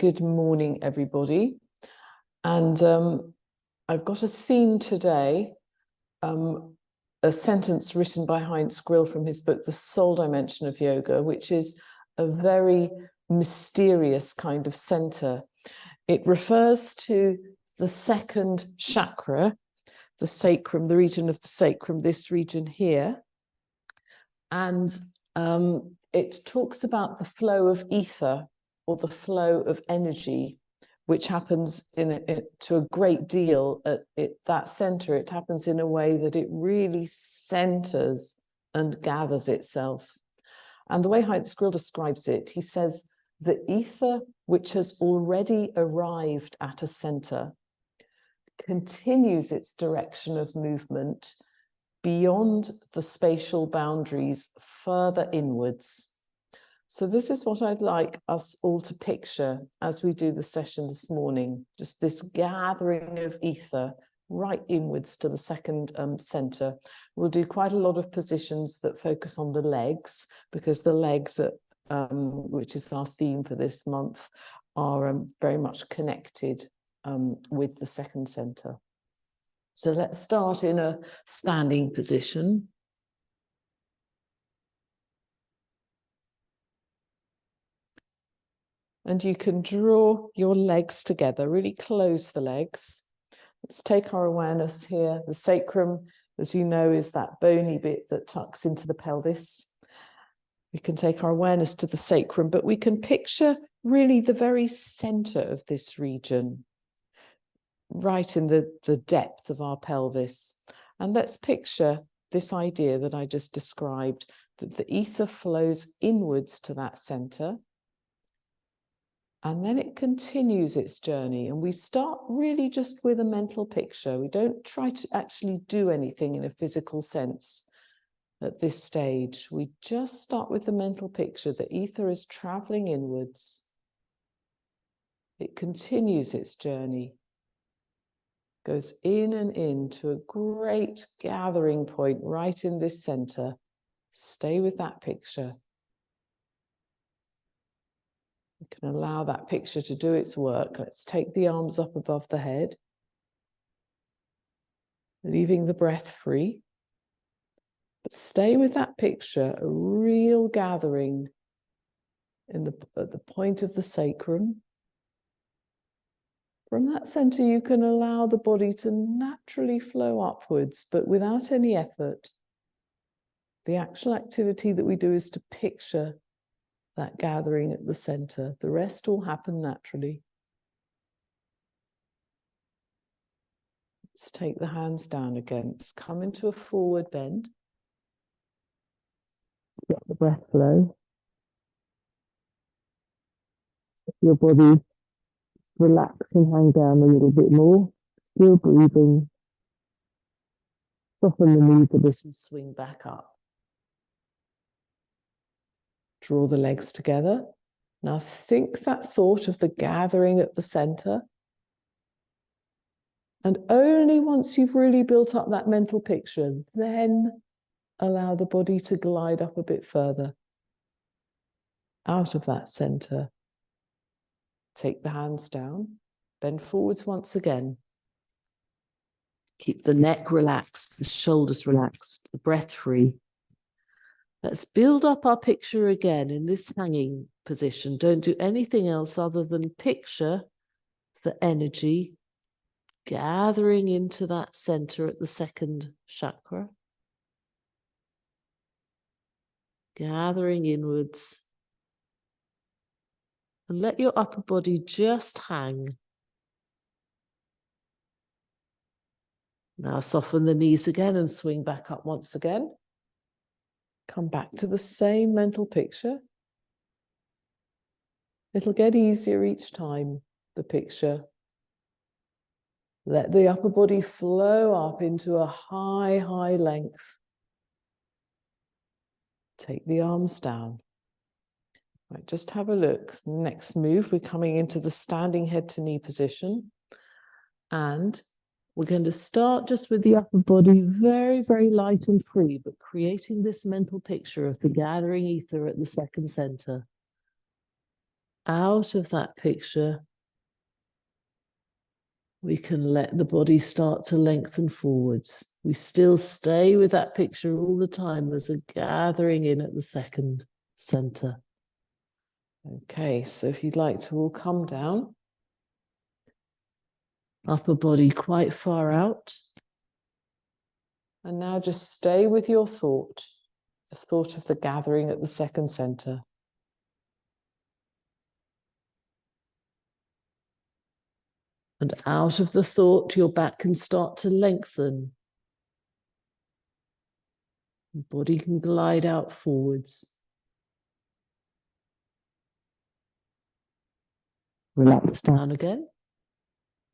good morning, everybody. And I've got a theme today, a sentence written by Heinz Grill from his book, The Soul Dimension of Yoga, which is a very mysterious kind of center. It refers to the second chakra, the sacrum, the region of the sacrum, this region here. And it talks about the flow of ether, or the flow of energy, which happens to a great deal at that center. It happens in a way that it really centers and gathers itself. And the way Heinz Grill describes it, he says, the ether which has already arrived at a center continues its direction of movement beyond the spatial boundaries further inwards. So this is what I'd like us all to picture as we do the session this morning, just this gathering of ether right inwards to the second center. We'll do quite a lot of positions that focus on the legs, because the legs, which is our theme for this month, are very much connected with the second center. So let's start in a standing position. And you can draw your legs together, really close the legs. Let's take our awareness here. The sacrum, as you know, is that bony bit that tucks into the pelvis. We can take our awareness to the sacrum, but we can picture really the very center of this region, right in the depth of our pelvis. And let's picture this idea that I just described, that the ether flows inwards to that center. And then it continues its journey. And we start really just with a mental picture. We don't try to actually do anything in a physical sense at this stage. We just start with the mental picture. The ether is traveling inwards. It continues its journey, goes in and in to a great gathering point right in this center. Stay with that picture. You can allow that picture to do its work. Let's take the arms up above the head, leaving the breath free. But stay with that picture, a real gathering at the point of the sacrum. From that center, you can allow the body to naturally flow upwards, but without any effort. The actual activity that we do is to picture that gathering at the center. The rest will happen naturally. Let's take the hands down again. Let's come into a forward bend. Let the breath flow. Your body relax and hang down a little bit more. Still breathing. Soften the knees a bit and swing back up. Draw the legs together. Now think that thought of the gathering at the center. And only once you've really built up that mental picture, then allow the body to glide up a bit further out of that center. Take the hands down, bend forwards once again. Keep the neck relaxed, the shoulders relaxed, the breath free. Let's build up our picture again in this hanging position. Don't do anything else other than picture the energy gathering into that center at the second chakra. Gathering inwards. And let your upper body just hang. Now soften the knees again and swing back up once again. Come back to the same mental picture. It'll get easier each time, the picture. Let the upper body flow up into a high, high length. Take the arms down. Right, just have a look. Next move, we're coming into the standing head to knee position. And we're going to start just with the upper body, very, very light and free, but creating this mental picture of the gathering ether at the second center. out of that picture, we can let the body start to lengthen forwards. We still stay with that picture all the time. There's a gathering in at the second center. Okay, so if you'd like to all come down, upper body quite far out. And now just stay with your thought, the thought of the gathering at the second center. And out of the thought, your back can start to lengthen. The body can glide out forwards. Relax down again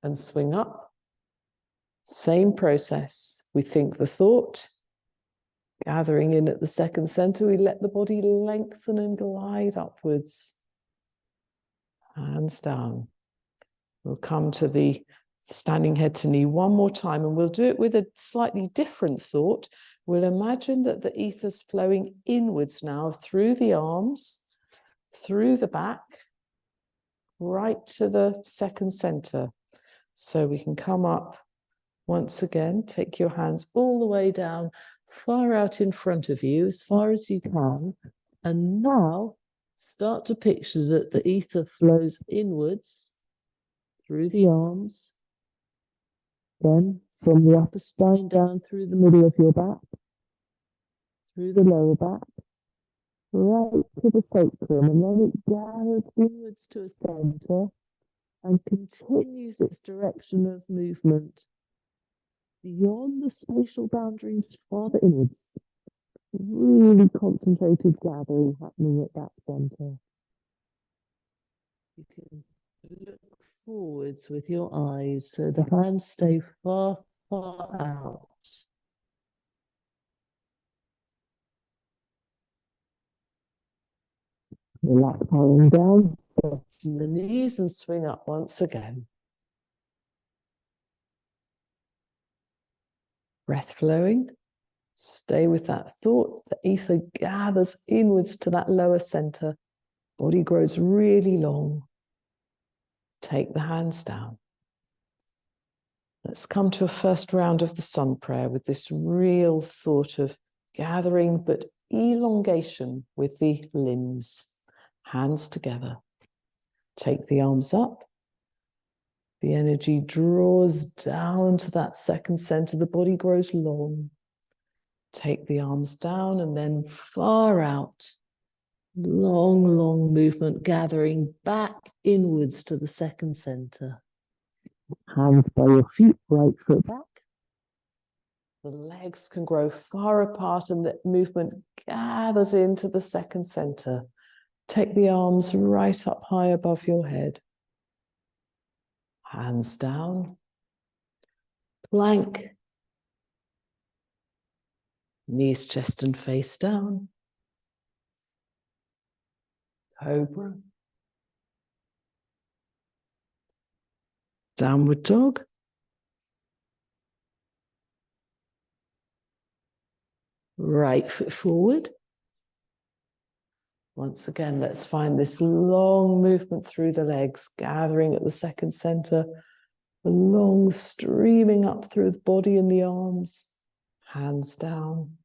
and swing up. Same process. We think the thought, gathering in at the second center, we let the body lengthen and glide upwards. Hands down. We'll come to the standing head to knee one more time, and we'll do it with a slightly different thought. We'll imagine that the ether's flowing inwards now through the arms, through the back, right to the second center. So we can come up once again, take your hands all the way down, far out in front of you, as far as you can. And now start to picture that the ether flows inwards through the arms, then from the upper spine down through the middle of your back, through the lower back, right to the sacrum, and then it gathers inwards to a center and continues its direction of movement beyond the spatial boundaries, farther inwards. Really concentrated gathering happening at that center. You can look forwards with your eyes so the hands stay far, far out. Relax falling down, soften the knees and swing up once again. Breath flowing. Stay with that thought. The ether gathers inwards to that lower center. Body grows really long. Take the hands down. Let's come to a first round of the sun prayer with this real thought of gathering but elongation with the limbs. Hands together. Take the arms up. The energy draws down to that second center. The body grows long. Take the arms down and then far out. Long, long movement, gathering back inwards to the second center. Hands by your feet, right foot back. The legs can grow far apart and the movement gathers into the second center. Take the arms right up high above your head. Hands down. Plank. Knees, chest, and face down. Cobra. Downward dog. Right foot forward. Once again, let's find this long movement through the legs, gathering at the second center, the long streaming up through the body and the arms. Hands down.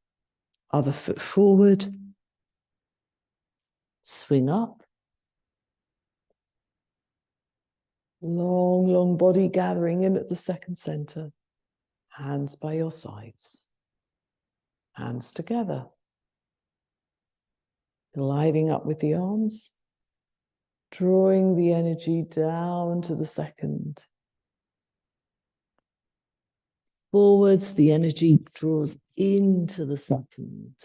Other foot forward. Swing up. Long, long body gathering in at the second center. Hands by your sides. Hands together. Gliding up with the arms. Drawing the energy down to the second. Forwards, the energy draws into the second.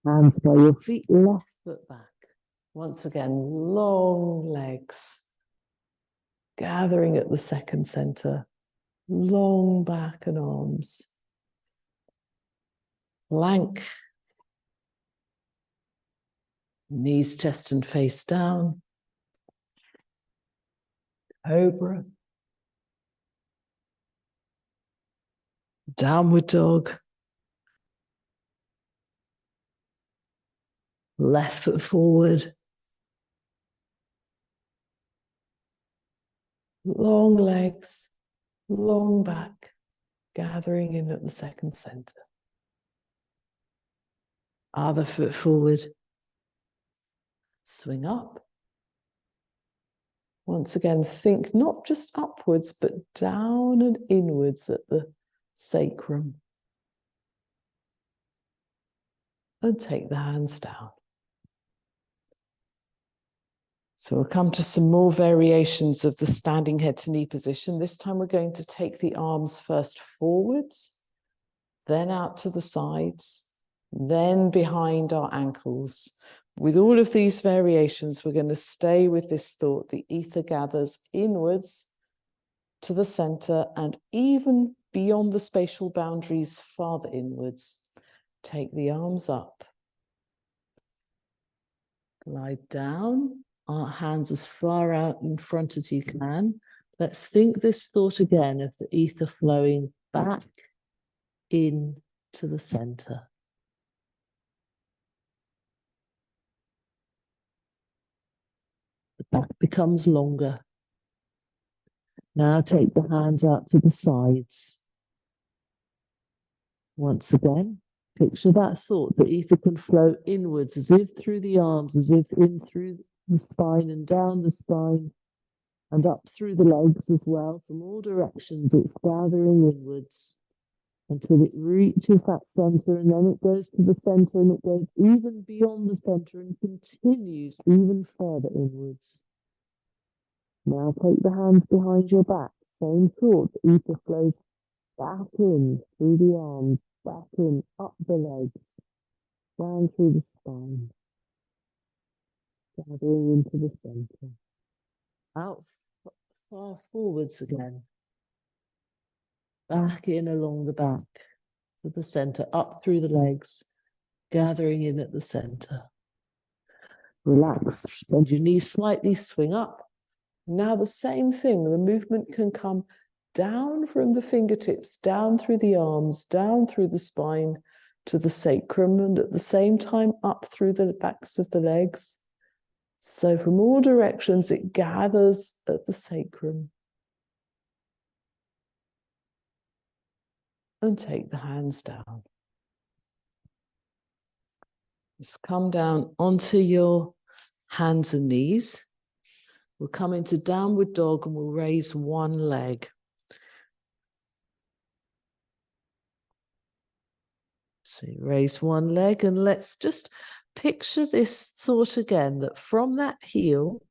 Hands by your feet, left foot back. Once again, long legs. Gathering at the second center. Long back and arms. Plank. Knees, chest, and face down. Cobra. Downward dog. Left foot forward. Long legs, long back, gathering in at the second center. Other foot forward. Swing up. Once again, think not just upwards, but down and inwards at the sacrum. And take the hands down. So we'll come to some more variations of the standing head to knee position. This time we're going to take the arms first forwards, then out to the sides, then behind our ankles. With all of these variations, we're going to stay with this thought. The ether gathers inwards to the center and even beyond the spatial boundaries, farther inwards. Take the arms up. Glide down. Our hands as far out in front as you can. Let's think this thought again of the ether flowing back in to the center. The back becomes longer. Now take the hands out to the sides. Once again, picture that thought. The ether can flow inwards as if through the arms, as if in through the spine and down the spine and up through the legs as well. From all directions, it's gathering inwards until it reaches that center, and then it goes to the center and it goes even beyond the center and continues even further inwards. Now take the hands behind your back. Same thought. The ether flows back in through the arms, back in, up the legs, down through the spine, gathering into the center. Out far forwards again. Back in along the back to the center, up through the legs, gathering in at the center. Relax, bend your knees slightly, swing up. Now the same thing, the movement can come down from the fingertips, down through the arms, down through the spine to the sacrum, and at the same time up through the backs of the legs. So from all directions, it gathers at the sacrum. And take the hands down. Just come down onto your hands and knees. We'll come into downward dog and we'll raise one leg. So you raise one leg, and let's just picture this thought again, that from that heel,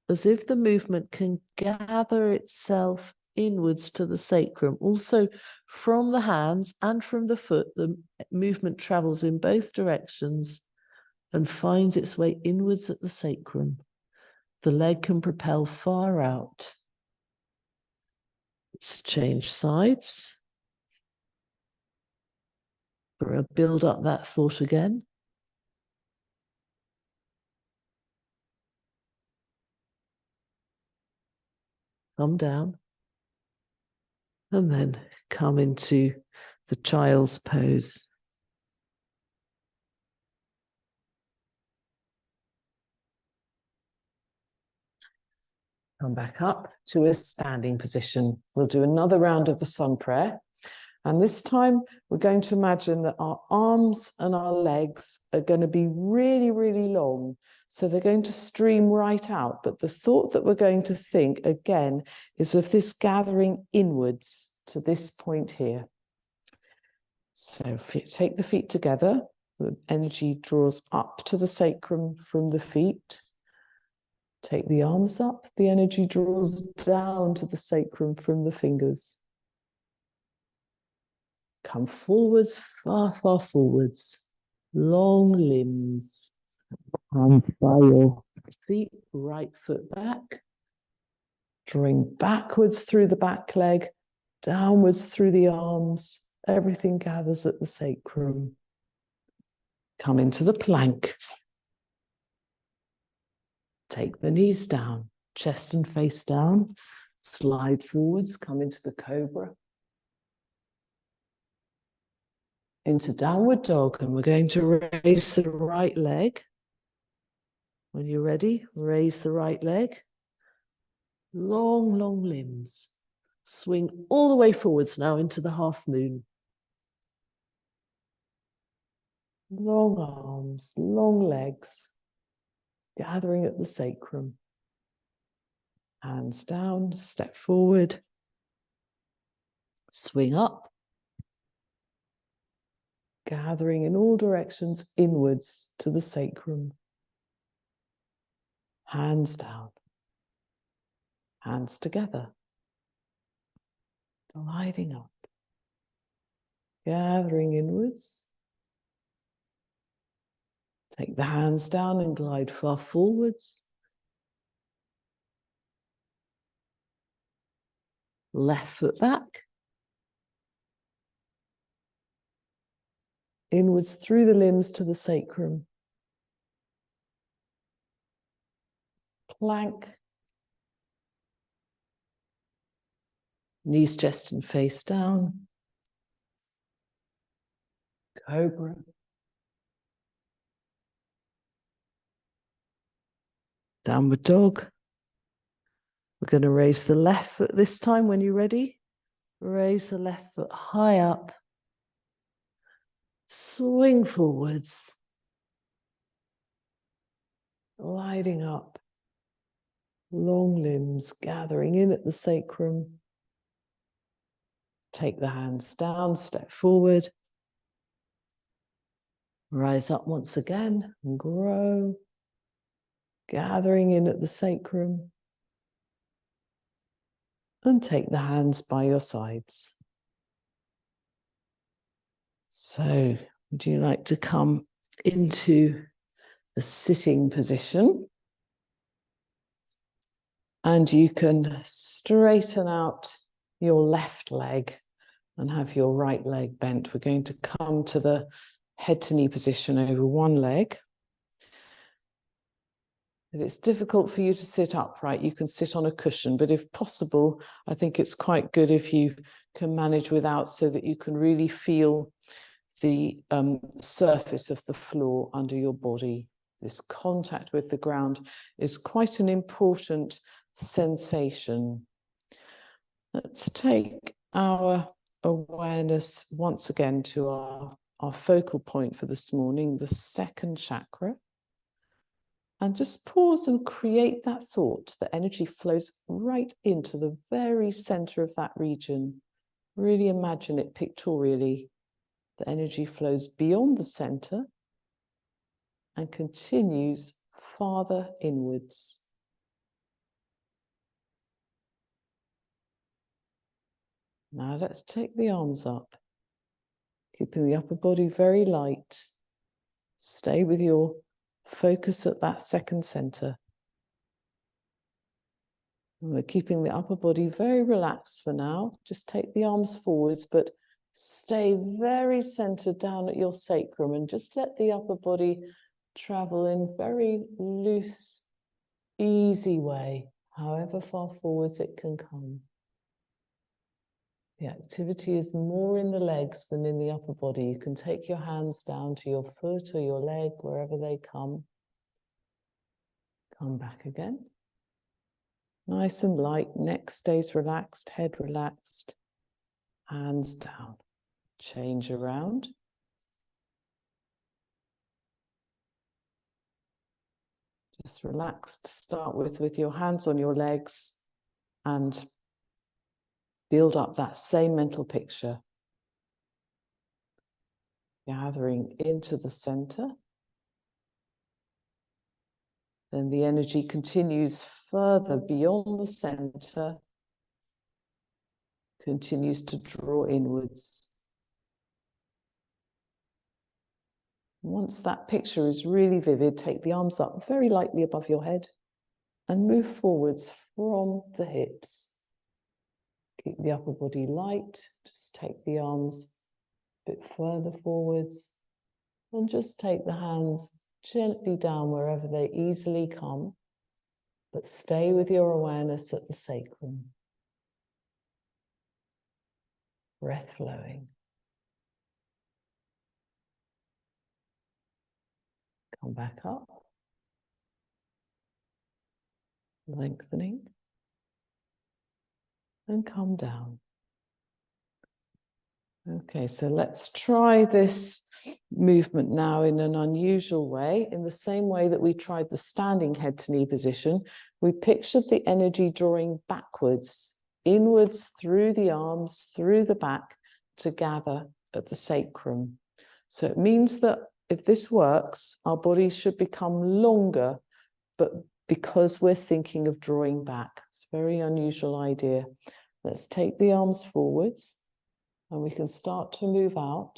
as if the movement can gather itself inwards to the sacrum. Also from the hands and from the foot, the movement travels in both directions and finds its way inwards at the sacrum. The leg can propel far out. Let's change sides. We'll build up that thought again. Come down. And then come into the child's pose. Come back up to a standing position. We'll do another round of the sun prayer. And this time we're going to imagine that our arms and our legs are going to be really, really long. So they're going to stream right out. But the thought that we're going to think again is of this gathering inwards to this point here. So take the feet together. The energy draws up to the sacrum from the feet. Take the arms up. The energy draws down to the sacrum from the fingers. Come forwards, far, far forwards. Long limbs. Hands by your feet, right foot back. Drawing backwards through the back leg, downwards through the arms. Everything gathers at the sacrum. Come into the plank. Take the knees down, chest and face down. Slide forwards, come into the cobra. Into downward dog, and we're going to raise the right leg. When you're ready, raise the right leg. Long, long limbs. Swing all the way forwards now into the half moon. Long arms, long legs, gathering at the sacrum. Hands down, step forward. Swing up. Gathering in all directions inwards to the sacrum. Hands down. Hands together. Gliding up. Gathering inwards. Take the hands down and glide far forwards. Left foot back. Inwards through the limbs to the sacrum. Plank. Knees, chest and face down. Cobra. Downward dog. We're going to raise the left foot this time when you're ready. Raise the left foot high up. Swing forwards. Gliding up. Long limbs gathering in at the sacrum. Take the hands down, step forward. Rise up once again and grow. Gathering in at the sacrum. And take the hands by your sides. So, would you like to come into a sitting position? And you can straighten out your left leg and have your right leg bent. We're going to come to the head to knee position over one leg. If it's difficult for you to sit upright, you can sit on a cushion, but if possible, I think it's quite good if you can manage without, so that you can really feel the surface of the floor under your body. This contact with the ground is quite an important sensation. Let's take our awareness once again to our focal point for this morning, the second chakra. And just pause and create that thought. The energy flows right into the very center of that region. Really imagine it pictorially. The energy flows beyond the center and continues farther inwards. Now let's take the arms up, keeping the upper body very light. Stay with your focus at that second center. And we're keeping the upper body very relaxed for now. Just take the arms forwards, but stay very centered down at your sacrum and just let the upper body travel in very loose, easy way, however far forwards it can come. The activity is more in the legs than in the upper body. You can take your hands down to your foot or your leg, wherever they come. Come back again. Nice and light, neck stays relaxed, head relaxed, hands down. Change around. Just relax to start with your hands on your legs and build up that same mental picture. Gathering into the center. Then the energy continues further beyond the center, continues to draw inwards. Once that picture is really vivid, take the arms up very lightly above your head and move forwards from the hips. Keep the upper body light, just take the arms a bit further forwards and just take the hands gently down wherever they easily come, but stay with your awareness at the sacrum. Breath flowing. Come back up. Lengthening. and come down. Okay, so let's try this movement now in an unusual way. In the same way that we tried the standing head to knee position, we pictured the energy drawing backwards, inwards through the arms, through the back to gather at the sacrum. So it means that if this works, our bodies should become longer, but because we're thinking of drawing back. It's a very unusual idea. Let's take the arms forwards. And we can start to move out,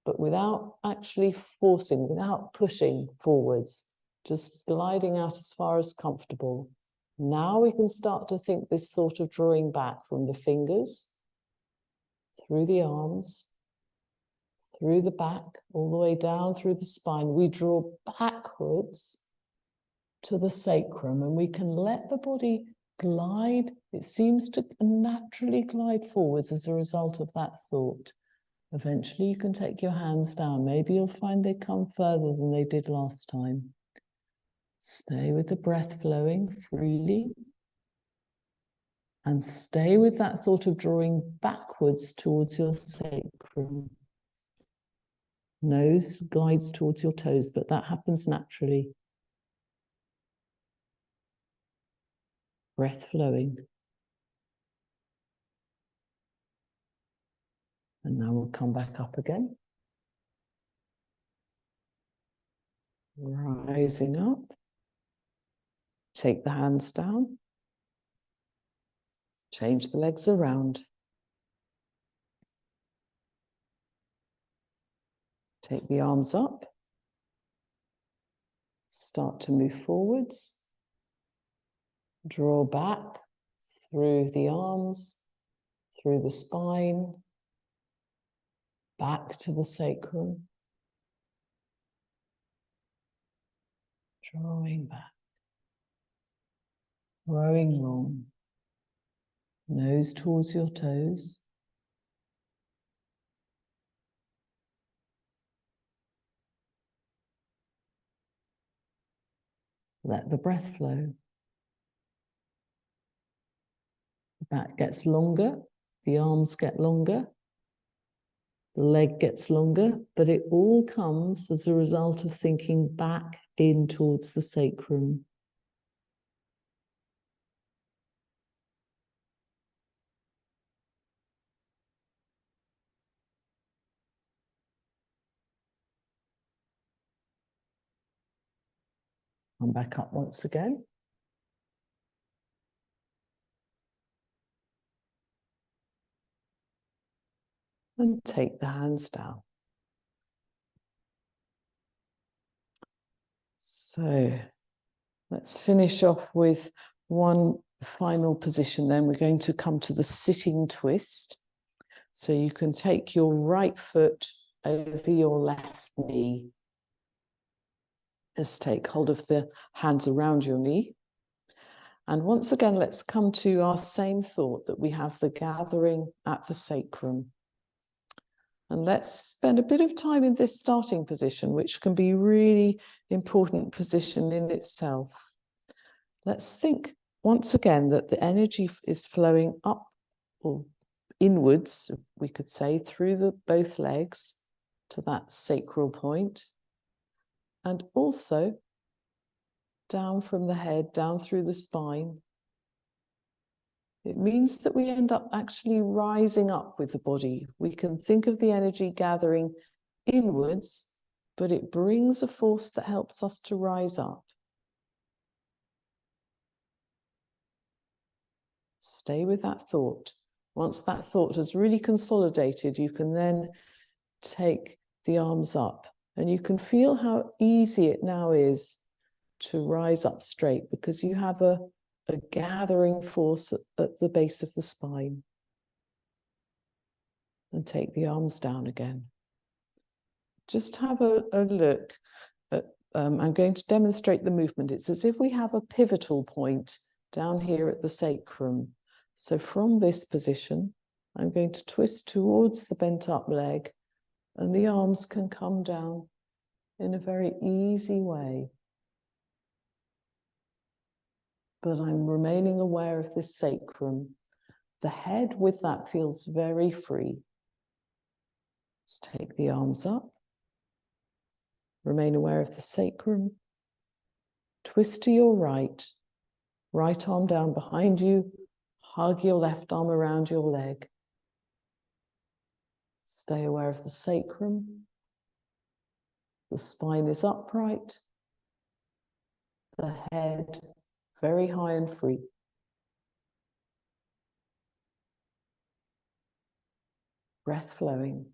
but without actually forcing, without pushing forwards, just gliding out as far as comfortable. Now we can start to think this thought of drawing back from the fingers, through the arms, through the back, all the way down through the spine. We draw backwards to the sacrum, and we can let the body glide. It seems to naturally glide forwards as a result of that thought. Eventually you can take your hands down. Maybe you'll find they come further than they did last time. Stay with the breath flowing freely. And stay with that thought of drawing backwards towards your sacrum. Nose glides towards your toes, but that happens naturally. Breath flowing. And now we'll come back up again. Rising up. Take the hands down. Change the legs around. Take the arms up. Start to move forwards. Draw back through the arms, through the spine, back to the sacrum. Drawing back. Growing long. Nose towards your toes. Let the breath flow. The back gets longer, the arms get longer, the leg gets longer, but it all comes as a result of thinking back in towards the sacrum. Come back up once again. And take the hands down. So let's finish off with one final position then. We're going to come to the sitting twist. So you can take your right foot over your left knee. Just take hold of the hands around your knee. And once again, let's come to our same thought that we have the gathering at the sacrum. And let's spend a bit of time in this starting position, which can be a really important position in itself. Let's think once again that the energy is flowing up or inwards, we could say, through both legs to that sacral point, and also down from the head, down through the spine. It means that we end up actually rising up with the body. We can think of the energy gathering inwards, but it brings a force that helps us to rise up. Stay with that thought. Once that thought has really consolidated, you can then take the arms up, and you can feel how easy it now is to rise up straight because you have a gathering force at the base of the spine. And take the arms down again. Just have a look at, I'm going to demonstrate the movement. It's as if we have a pivotal point down here at the sacrum. So from this position, I'm going to twist towards the bent up leg, and the arms can come down in a very easy way. But I'm remaining aware of this sacrum. The head with that feels very free. Let's take the arms up. Remain aware of the sacrum. Twist to your right. Right arm down behind you. Hug your left arm around your leg. Stay aware of the sacrum. The spine is upright. The head very high and free. Breath flowing.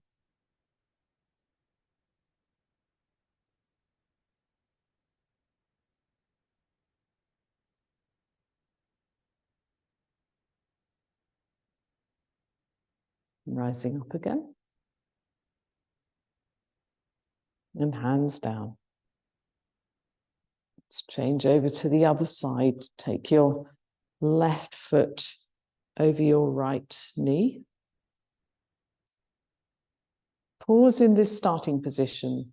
Rising up again. And hands down. Let's change over to the other side. Take your left foot over your right knee. Pause in this starting position.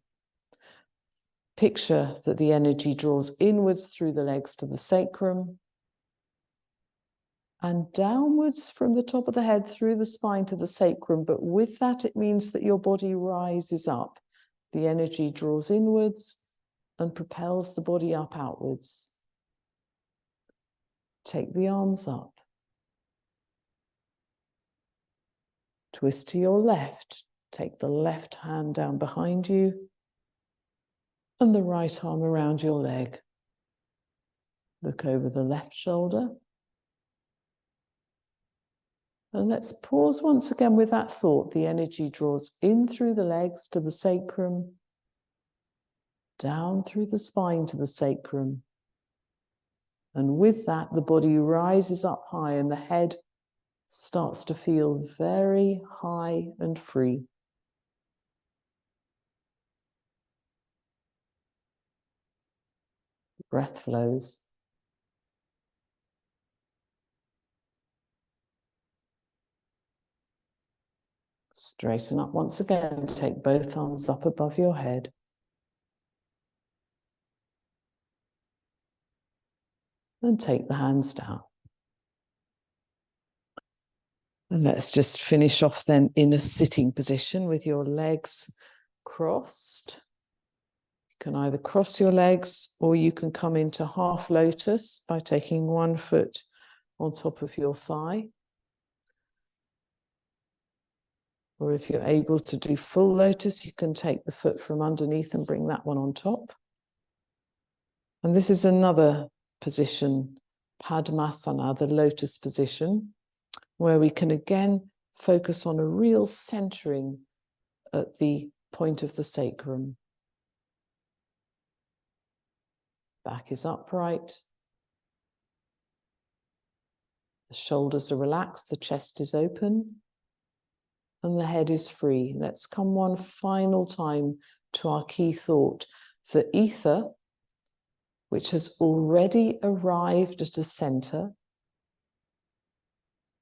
Picture that the energy draws inwards through the legs to the sacrum and downwards from the top of the head through the spine to the sacrum. But with that, it means that your body rises up. The energy draws inwards and propels the body up outwards. Take the arms up. Twist to your left. Take the left hand down behind you and the right arm around your leg. Look over the left shoulder. And let's pause once again with that thought. The energy draws in through the legs to the sacrum, down through the spine to the sacrum. And with that, the body rises up high and the head starts to feel very high and free. Breath flows. Straighten up once again. Take both arms up above your head. And take the hands down. And let's just finish off then in a sitting position with your legs crossed. You can either cross your legs or you can come into half lotus by taking one foot on top of your thigh. Or if you're able to do full lotus, you can take the foot from underneath and bring that one on top. And this is another position, Padmasana, the lotus position, where we can again focus on a real centering at the point of the sacrum. Back is upright. The shoulders are relaxed, the chest is open, and the head is free. Let's come one final time to our key thought. The ether, which has already arrived at a center,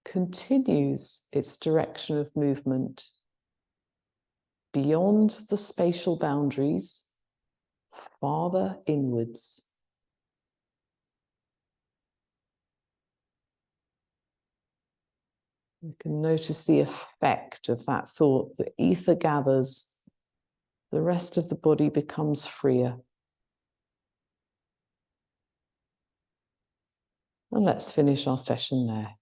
continues its direction of movement beyond the spatial boundaries, farther inwards. You can notice the effect of that thought. The ether gathers, the rest of the body becomes freer. And let's finish our session there.